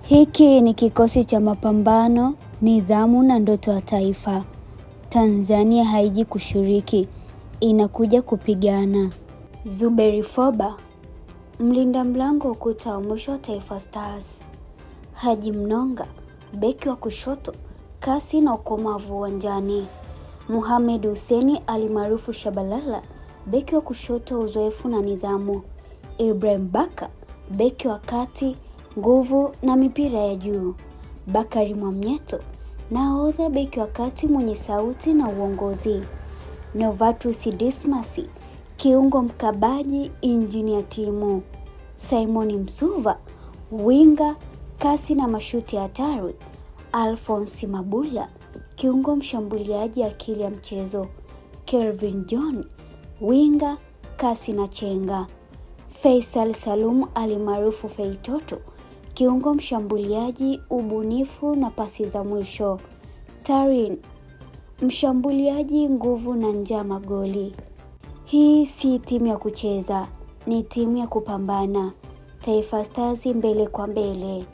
Hiki ni kikosi cha mapambano, nidhamu na ndoto ya taifa. Tanzania haiji kushiriki, inakuja kupigana. Zuberi Foba, mlinda mlango ukuta wa mwisho wa Taifa Stars. Haji Mnonga, beki wa kushoto, kasi na ukomavu uwanjani. Mohamed Hussein alimaarufu Shabalala, beki wa kushoto, uzoefu na nidhamu. Ibrahim Baka, beki wa kati, nguvu na mipira ya juu. Bakari Mwamnyeto, nahodha, beki wa kati mwenye sauti na uongozi. Novatus Dismas, kiungo mkabaji, injini ya timu. Simon Msuva, winga, kasi na mashuti hatari. Alphonse Mabula, kiungo mshambuliaji, akili ya mchezo. Kelvin John, winga, kasi na chenga. Faisal Salum alimaarufu Feitoto, kiungo mshambuliaji, ubunifu na pasi za mwisho. Tarin, mshambuliaji, nguvu na njaa magoli. Hii si timu ya kucheza, ni timu ya kupambana. Taifa Stars, mbele kwa mbele.